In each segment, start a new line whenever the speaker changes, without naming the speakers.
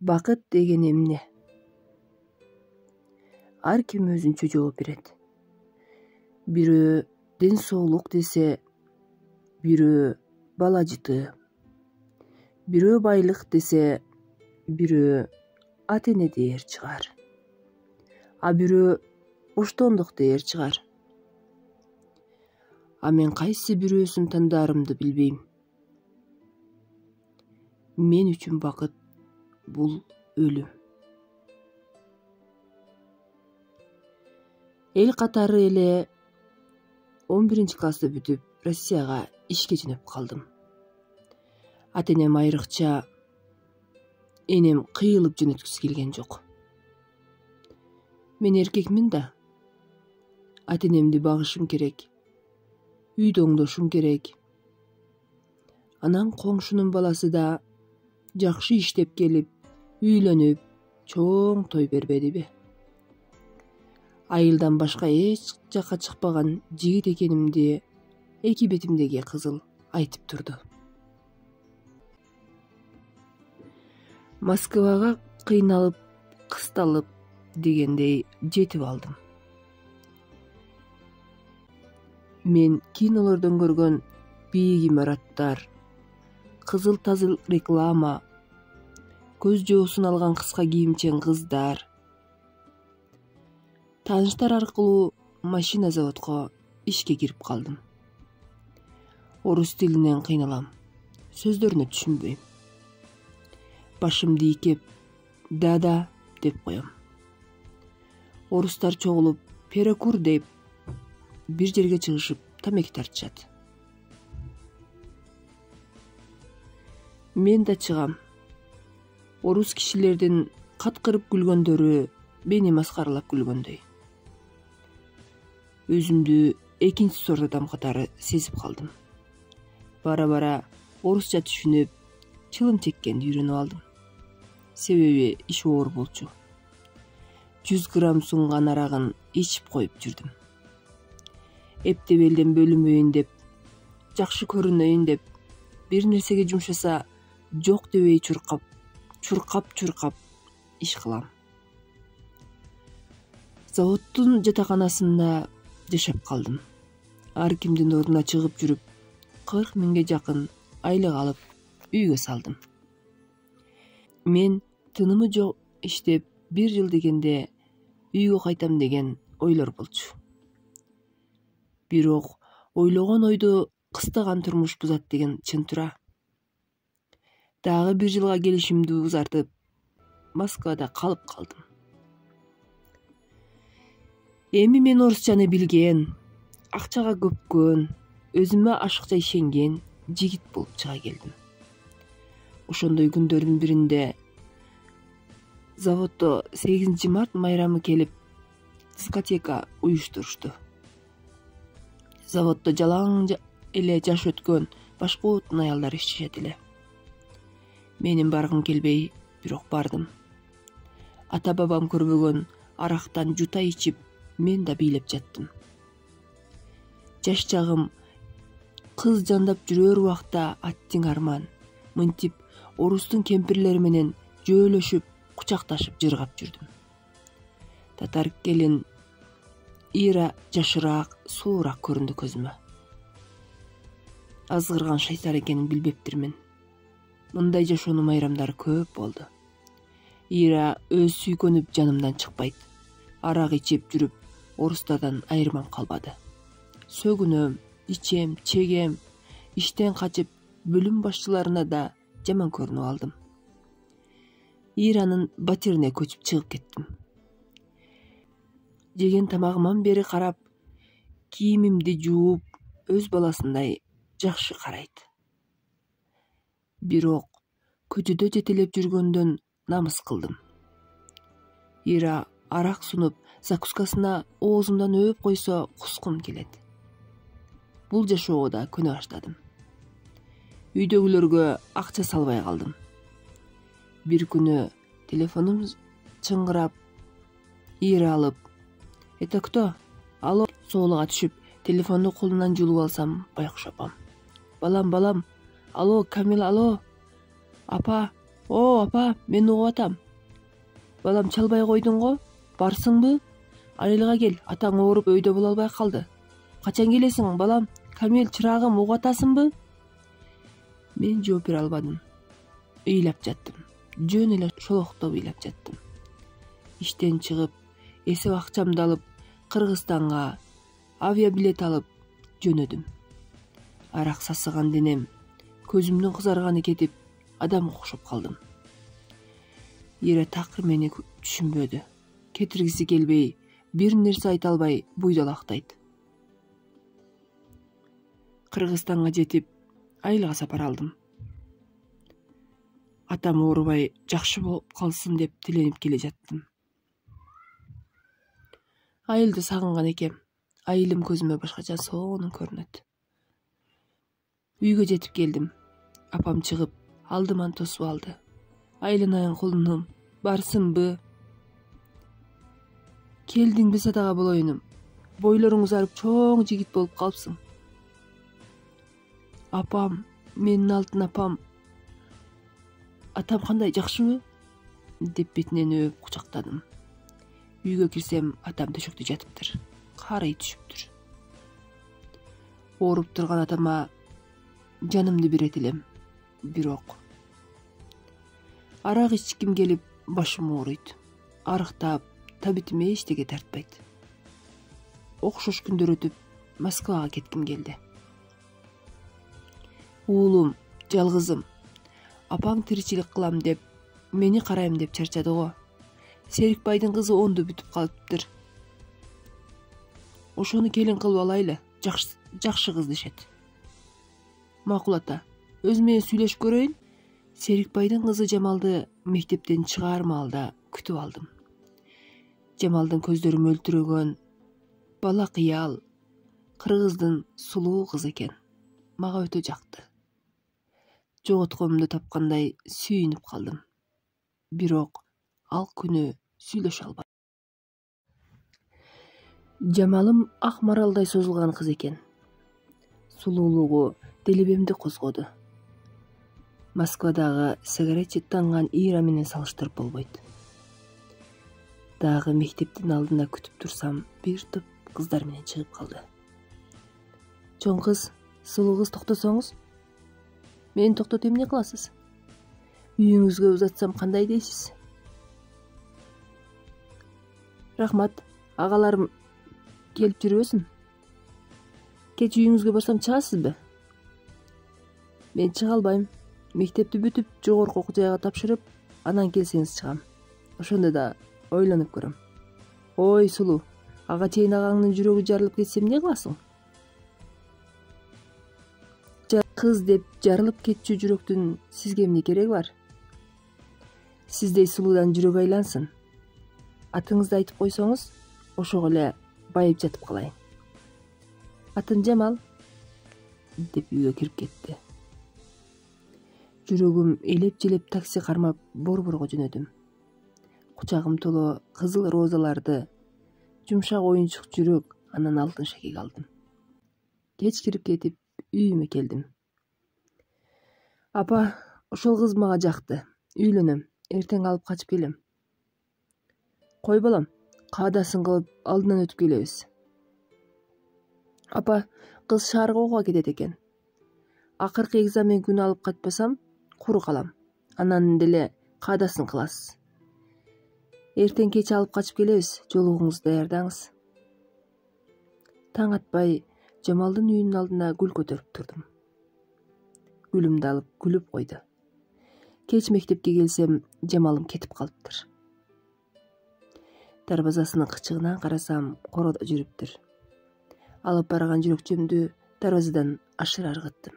Бакыт деген эмне? Ар ким өзүнчө жооп берет. Бирөө ден соолук десе, бирөө бала жытыы. Бирөө байлык десе, бирөө ата эне дээр чыгар. А бирөө оштондук дээр чыгар. А мен кайсы бирөөсүн тандаарымды билбейм. Мен үчүн бакыт бул өлүм. Эл катары эле 11-классты бүтүп Россияга ишке жөнөп калдым. Ата энем айрыкча энем кыйылып жөнөткүсү келген жок. Мен эркекмин да. Ата энемди багышым керек. Үйдө оңдошум керек. Анан коңшунун баласы да жакшы иштеп келип, үйлөнүп, чоң той бербедиби? Айылдан башка эч жакка чыкпаган жигит экенимди эки бетимдеги кызыл айтып турду. Москвага кыйналып, кысталып дегендей жетип алдым. Мен кинолордон көргөн бийик имараттар, кызыл-тазыл реклама, көз жоосун алган кыска кийимчен кыздар, тааныштар аркылуу машина заводко ишке кирип калдым. Орус тилинен кыйналам, сөздөрүнө түшүнбөйм. Башымды ийкеп да деп коем. Орустар чогулуп перекур деп бир жерге чыгышып тамеки тартышат. Мен да чыгам. Орус кишилердин каткырып күлгөндөрү мени маскаралап күлгөндөй. Өзүмдү экинчи сорт адам катары сезип калдым. Бара-бара орусча түшүнүп, чылым чеккенди үйрөнүп алдым. Себеби иш оор болчу. 100 грамм сунган арагын ичип коюп жүрдүм. Эптебелден бөлүнбөйүн деп, жакшы көрүнөйүн деп, бир нерсеге жумшаса жок дебей чуркап иш кылам. Заводдун жатаканасында жашап калдым. Ар кимдин ордуна чыгып жүрүп, 40 миңге жакын айлык алып, үйгө салдым. Мен тынымы жок иштеп 1 жыл дегенде үйгө кайтам деген ойлор болчу. Бирок ойлогон ойду кыстаган турмуш бузат деген чын тура. Дагы 1 жылга келишимди узартып, Москвада калып калдым. Эми мен орусчаны билген, акчага көпкөн, өзүмө ашыкча ишенген жигит болуп чыга келдим. Ошондой күндөрдүн биринде заводдо 8 март майрамы келип, дискотека уюштурушту. Заводдо жалаң эле жаш өткөн башка отун аялдар иштешет эле. Менин баргым келбей, бирок бардым. Ата бабам көрбөгөн арактан жута ичип, мен да бийлеп жаттым. Жаш чагым кыз жандап жүрөр убакта аттиң арман, мынтип орустун кемпирлери менен жөөлөшүп, кучакташып жыргап жүрдүм. Татар келин Ира жашыраак, суураак көрүндү көзүмө. Азгырган шайтар экенин билбептирмин. Мындай жашоонун майрамдары көп болду. Ира өз сүйкөнүп жанымдан чыкпайт. Арак ичип жүрүп, орустардан айырман калбады. Сөгүнөм, ичем, чегем, иштен качып, бөлүм башчыларына да жаман көрүнүп алдым. Иранын батирине көчүп чыгып кеттим. Жеген тамагыман бери карап, кийимимди жууп, өз баласындай жакшы карайт. Бирок көчөдө жетелеп жүргөндөн намыс кылдым. Ира арак сунуп, закускасына оозумдан өөп койсо кускум келет. Бул жашоого да көнө баштадым. Үйдөгүлөргө акча салбай калдым. Бир күнү телефонум чыңгырап, Ира алып, «Это кто? Алло!» соолуга түшүп, телефонду колунан жулуп алсам, байкуш апам. Балам, алло, Камил, алло, апа, О, апа, мен угуп атам. Балам, чалбай койдуң го? Барсыңбы? Айылга кел, атаң ооруп өйдө боло албай калды. Качан келесиң, балам? Камил, чырагым, угуп атасыңбы? Мен жооп бере албадым. Ыйлап жаттым. Жөн эле шолоктоп ыйлап жаттым. Иштен чыгып, эсеп акчамды алып, Кыргызстанга авиабилет алып жөнөдүм. Арак сасыган денем, көзүмдүн кызарганы кетип, адамга окшоп калдым. Эре такыр мени түшүнбөдү. Кетиргиси келбей, бир нерсе айта албай буйдалактайт. Кыргызстанга жетип, айылга сапар алдым. Атам оорубай жакшы болуп калсын деп тиленип келе жаттым. Айылды сагынган экем. Айылым көзүмө башкача сонун көрүнөт. Үйгө жетип келдим. Апам чыгып, алдыман тосуп алды. Айланайын кулунум, барсыңбы? Келдиңби садага болоюнум? Бойлоруң узарып чоң жигит болуп калыпсың. Апам, менин алтын апам. Атам кандай, жакшыбы? Деп бетинен өөп кучактадым. Үйгө кирсем, атам төшөктө жатыптыр. Карый түшүптүр. Ооруп турган атама жанымды берет элем. Бирок арак ичким келип, башым ооруйт. Арыктап, табитиме эчтеке тартпайт. Окшош күндөр өтүп, Москвага кетким келди. Уулум, жалгызым. Апаң тиричилик кылам деп, мени карайм деп чарчады го. Серикбайдын кызы ондо бүтүп калыптыр. Ошону келин кылып алайлы, жакшы кыз дешет. Макул ата, өзү менен сүйлөшүп көрөйүн. Серикбайдын кызы Жамалды мектептен чыгаар маалда күтүп алдым. Жамалдын көздөрү мөлтүрөгөн, бала кыял, кыргыздын сулуу кыз экен. Мага өтө жакты. Жоготконумду тапкандай сүйүнүп калдым. Бирок ал күнү сүйлөшө албадым. Жамалым ак маралдай созулган кыз экен. Сулуулугу делебемди козгоду. Москвадагы сигарет жыттанган Ира менен салыштырып болбойт. Дагы мектептин алдында күтүп турсам, бир топ кыздар менен чыгып калды. Чоң кыз, сулуу кыз, токтосоңуз. Мени токтотуп эмне кыласыз? Үйүңүзгө узатсам кандай дейсиз? Рахмат, агаларым келип жүрбөсүн. Кеч үйүңүзгө барсам чыгасызбы? Мен чыга албайм. Мектепти бүтүп, жогорку окуу жайга тапшырып, анан келсеңиз чыгам. Ошондо да ойлонуп көрөм. Ой, сулуу, ага чейин агаңдын жүрөгү жарылып кетсе эмне кыласың? Кыз деп жарылып кетчү жүрөктүн сизге эмне кереги бар? Сиздей сулуудан жүрөк айлансын. Атыңызды айтып койсоңуз, ошого эле байып жатып калайын. Атым Жамал, деп үйгө кирип кетти. Жүрөгүм элеп-желеп такси кармап Борборго жөнөдүм. Кучагым толо кызыл розаларды, жумшак оюнчук жүрөк, анан алтын шакек алдым. Кеч кирип кетип, үйүмө келдим. Апа, ошол кыз мага жакты. Үйлөнөм, эртең алып качып келем. Кой балам, каадасын кылып алдынан өтүп келебиз. Апа, кыз шаарга окууга кетет экен. Акыркы экзамен күнү алып кайтпасам, куру калам. Анан деле каадасын кыласыз. Эртең кеч алып качып келебиз, жолугуңузду даярдаңыз. Таң атпай Жамалдын үйүнүн алдына гүл көтөрүп турдум. Гүлүмдү алып күлүп койду. Кеч мектепке келсем, Жамалым кетип калыптыр. Дарбазасынын кычыгынан карасам, короодо жүрүптүр. Алып барган жүрөкчөмдү дарбазадан ашыра ыргыттым.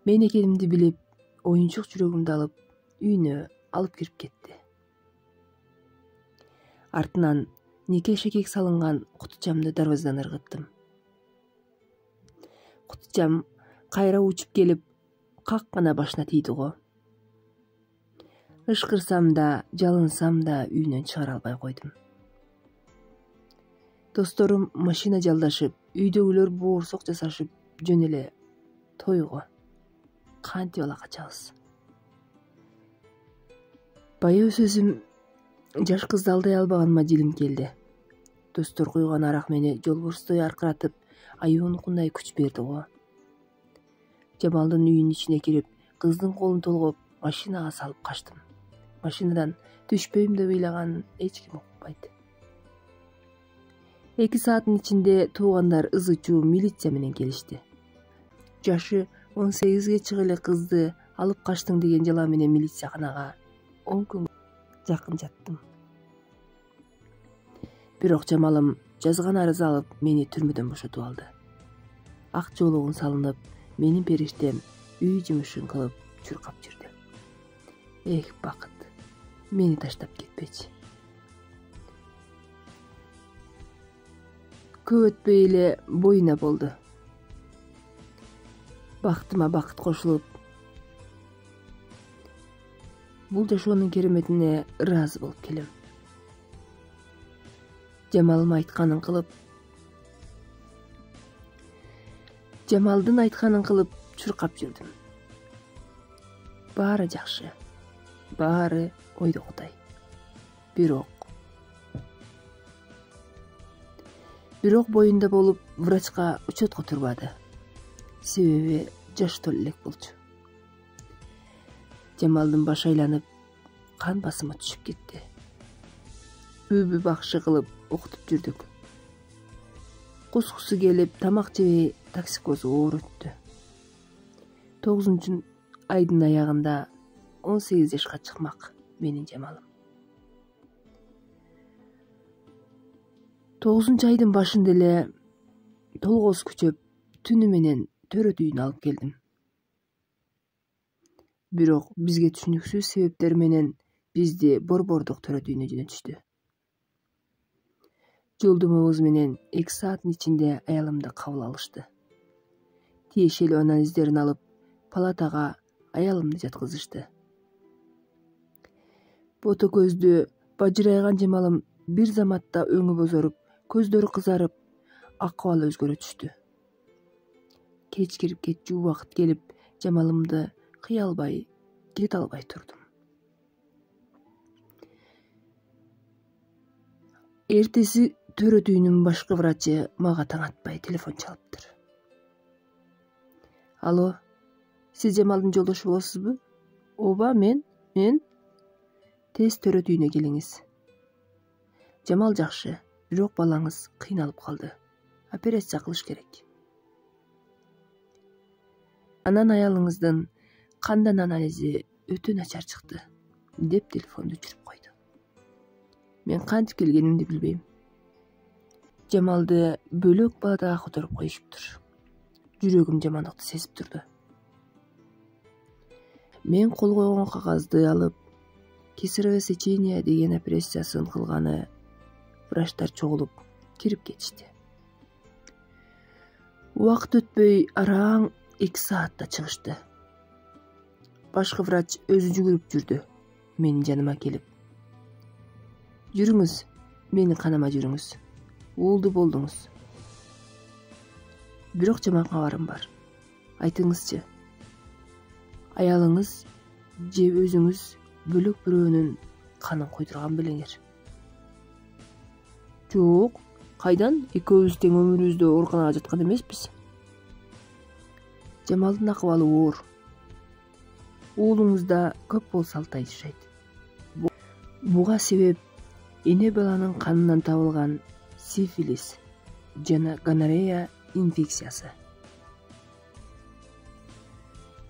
Мен экенимди билип, оюнчук жүрөгүмдү алып, үйүнө алып кирип кетти. Артынан нике шекек салынган кутучамды дарбазадан ыргыттым. Кутучам кайра учуп келип, как гана башына тийди го. Ышкырсам да, жалынсам да үйүнөн чыгара албай койдум. Досторум машина жалдашып, үйдөгүлөр боорсок жасашып, жөн эле тойго. Кантип ала качабыз? Баягы сөзүм жаш кызды алдай албаганыма жилим келди. Достор куйган арак мени жолборстой аркыратып, аюунукундай күч берди го. Жамалдын үйүнүн ичине кирип, кыздын колун толгоп, машинага салып качтым. Машинадан түшпөйм деп ыйлаганын эч ким укпайт. 2 сааттын ичинде туугандар ызы-чуу милиция менен келишти. Жашы 18ге чыга эле кызды алып качтың деген жала менен милицияканага 10 күн жакын жаттым. Бирок Жамалым жазган арыз алып, мени түрмөдөн бошотуп алды. Ак жоолугун салынып, менин периштем үй жумушун кылып чуркап жүрдү. Эх, бакыт, мени таштап кетпечи. Көп өтпөй эле боюна болду. Бактыма бакыт кошулуп, бул жашоонун кереметине ыраазы болуп келем. Жамалдын айтканын кылып чуркап жүрдүм. Баары жакшы, баары ойдогудай. Бирок боюнда болуп, врачка учетко турбады. Себеби жаштуу элек болчу. Жамалдын башы айланып, кан басымы түшүп кетти. Үбү бакшы кылып окутуп жүрдүк. Кускусу келип, тамак жебей токсикозу оор өттү. 9 айдын аягында 18 жашка чыкмак менин Жамалым. 9 айдын башында эле толгоосу күчөп, түнү менен төрөт үйүнө алып келдим. Бирок бизге түшүнүксүз себептер менен бизди Борбордук төрөт үйүнө жөнөтүштү. Жолдомобуз менен 2 сааттын ичинде аялымды кабыл алышты. Тиешелүү анализдерин алып, палатага аялымды жаткызышты. Бото көздүү, бажырайган Жамалым бир заматта өңү бозоруп, көздөрү кызарып, акыбалы өзгөрө түштү. Кечкирип кетчү убакыт келип, Жамалымды кыя албай, кете албай турдум. Эртеси төрөт үйүнүн башкы врачы мага таң атпай телефон чалыптыр. Алло, сиз Жамалдын жолдошу болосузбу? Ооба, мен. Тез төрөт үйүнө келиңиз. Жамал жакшы, бирок балаңыз кыйналып калды. Операция кылыш керек. Анан аялыңыздын кандан анализи өтө начар чыкты, деп телефонду өчүрүп койду. Мен кантип келгенимди билбейм. Жамалды бөлөк палатага которуп коюшуптур. Жүрөгүм жамандыкты сезип турду. Мен кол койгон кагазды алып, кесарево сечение деген операциясын кылганы врачтар чогулуп кирип кетишти. Убакыт өтпөй араң 2 саатта чыгышты. Башкы врач өзү жүгүрүп жүрдү, менин жаныма келип. Жүрүңүз, менин каныма жүрүңүз. Уулду болдуңуз. Бирок жаман кабарым бар. Айтыңызчы, аялыңыз же өзүңүз бөлөк бирөөнүн канын койдурган белеңер? Жок, кайдан? Экөөбүз тең өмүрүбүздө ооруканага жаткан эмеспиз. Жамалдын акыбалы оор. Уулуңузда көп болсалтай жашайт. Буга себеп эне баланын канынан табылган сифилис жана гонорея инфекциясы.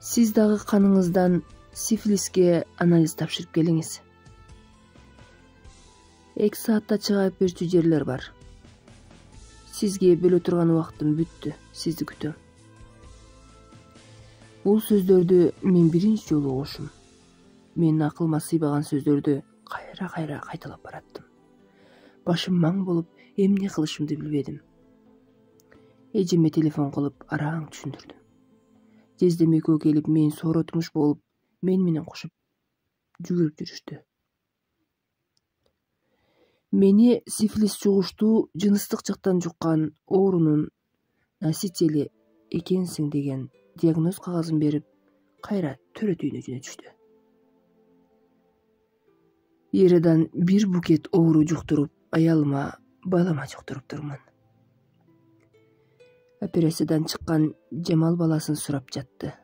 Сиз дагы каныңыздан сифилиске анализ тапшырып келиңиз. 2 саатта чыгарып берчү жерлер бар. Сизге бөлө турган убактым бүттү. Сизди күтөм. Бул сөздөрдү мен биринчи жолу угушум. Менин акылыма сыйбаган сөздөрдү кайра кайталап бараттым. Башым маң болуп, эмне кылышымды билбедим. Эжеме телефон кылып араң түшүндүрдүм. Жездем экөө келип, мени сооротмуш болуп, мен менен кошуп жүгүрүп жүрүштү. Мени сифилис жугуштуу жыныстык жактан жуккан оорунун носители экенсиң деген диагноз кагазын берип, кайра төрөт үйүнө жөнөтүштү. Eradan bir bukет оору жуктуруп, аялыма балама жуктуруптурмун. Операциядан чыккан Жамал баласын сурап жатты.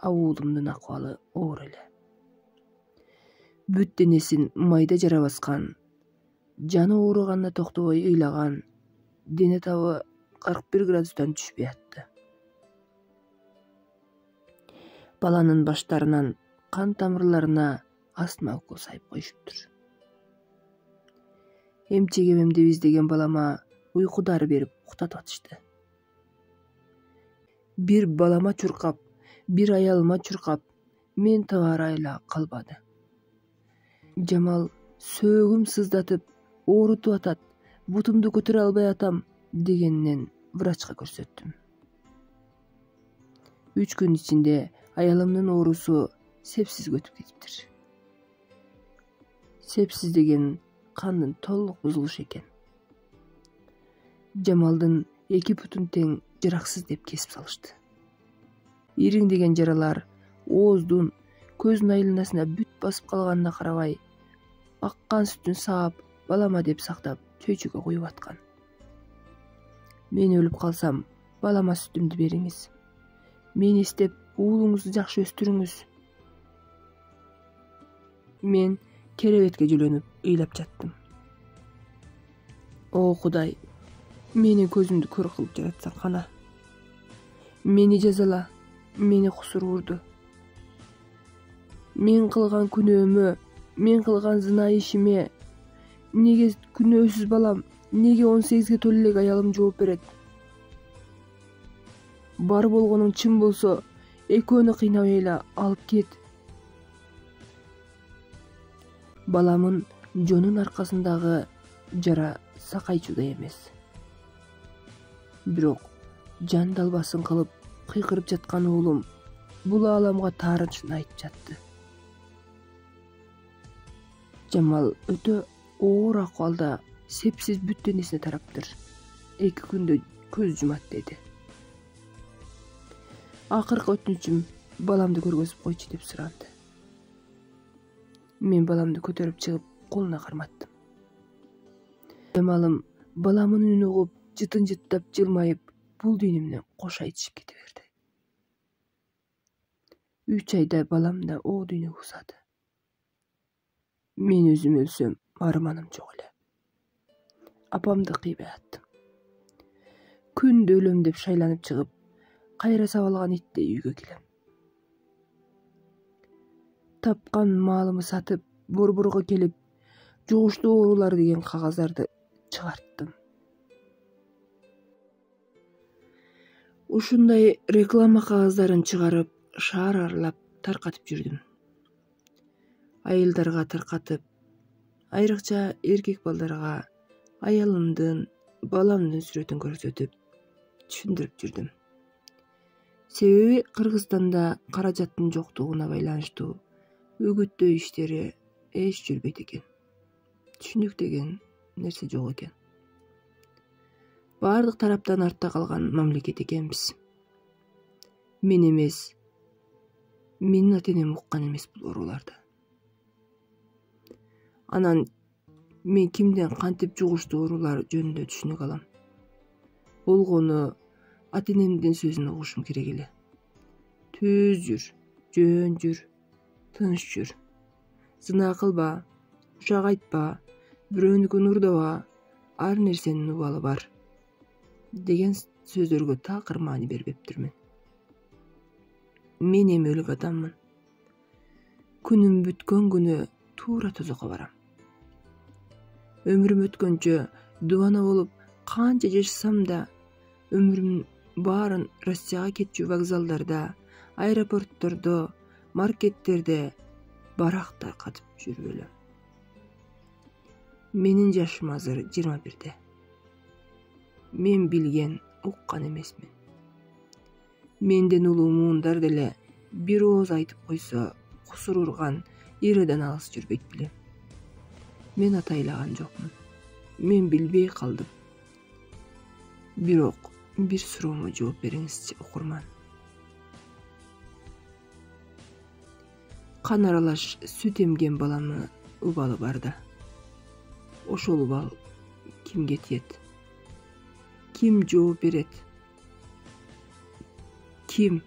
Уулумдун акыбалы оор эле. Бүт денесин майда жара баскан, жаны ооруганына токтобой ыйлаган, дене табы 41 градустан түшпөй атты. Баланын баштарынан кан тамырларына астма укол сайып коюшуптур. Эмчегемемди издеген балама уйку дары берип уктатып атышты. Бир балама чуркап, бир аялыма чуркап, мен табара эле калбады. Жамал сөөгүм сыздатып, оорутуп атат, бутумду көтөрө албай атам дегенинен врачка көрсөттүм. 3 күн ичинде аялымдын оорусу сепсизге өтүп кетиптир. Сепсиз деген кандын толук бузулушу экен. Жамалдын 2 бутун тең жараксыз деп кесип салышты. Ириңдеген жаралар ооздун, көздүн айланасына бүт басып калганына карабай, аккан сүтүн саап, балама деп сактап, чөйчүгө коюп аткан. Мен өлүп калсам, балама сүтүмдү бериңиз. Мени издеп, уулуңузду жакшы өстүрүңүз. Мен керебетке жүлөнүп ыйлап жаттым. О Кудай, менин көзүмдү көр кылып жаратсаң кана. Мени жазала, мени кусурурду. Мен кылган күнөөмө, мен кылган зына ишиме, неге күнөөсүз балам, неге 18ге толо элек аялым жооп берет? Бар болгонуң чын болсо, экөөнү кыйнабай эле алып кет. Баламын жонун аркасындагы жара сакайчудай эмес. Бирок жан далбасын кылып кыйкырып жаткан уулум бул ааламга таарынчын айтып жатты. Жамал өтө оор акыбалда, сепсиз бүт денесине тараптыр. 2 күндө көз жумат деди. Акыркы өтүнүчүм баламды көргөзүп койчу деп суранды. Мен баламды көтөрүп чыгып, колуна карматтым. Жамалым баламын үнүн угуп, жытын жыттап жылмайып, бул дүйнөмдөн кош айтышып кете берди. 3 айда балам да о дүйнөгө узады. Мен өзүм өлсөм, арманым жок эле. Апамды кыйбай аттым. Күндө өлөм деп шайланып чыгып, кайра сабалган иттей үйгө келем. Тапкан малымы сатып, борборго келип, жугуштуу оорулар деген кагаздарды чыгарттым. Ушундай реклама кагаздарын чыгарып, шаар аралап таркатып жүрдүм. Айылдарга таркатып, айрыкча эркек балдарга аялымдын, баламдын сүрөтүн көрсөтүп, түшүндүрүп жүрдүм. Себеби Кыргызстанда каражаттын жоктугуна байланыштуу үгүттөө иштери эч жүрбөйт экен. Түшүнүк деген нерсе жок экен. Бардык тараптан артта калган мамлекет экенбиз. Мен эмес, менин ата-энем уккан эмес бул ооруларды. Анан мен кимден кантип жугуштуу оорулар жөнүндө түшүнүк алам? Болгону ата-энемдин сөзүн угушум керек эле. Түз жүр, жөн жүр, тынч жүр. Зына кылба, ушак айтпа, бирөөнүкүн урдоба, ар нерсенин убалы бар деген сөздөргө такыр маани бербептирмин. Мен эми өлүк адаммын. Күнүм бүткөн күнү туура тозокко барам. Өмүрүм өткөнчө дубана болуп канча жашасам да, өмүрүмдүн баарын Россияга кетчү вокзалдарда, аэропорттордо, маркеттерде барак таркатып жүрбөлө. Менин жашым азыр 21-де. Мен билген, уккан эмесмин. Менден улуу муундар деле бир ооз айтып койсо, кусур урган Ирадан алыс жүрбөйт белем. Мен атайлаган жокмун. Мен билбей калдым. Бирок бир суроомо жооп бериңизчи, окурман. Кан аралаш сүт эмген баламы убалы бар да. Ошол убал кимге тиет? Ким жооп берет? Ким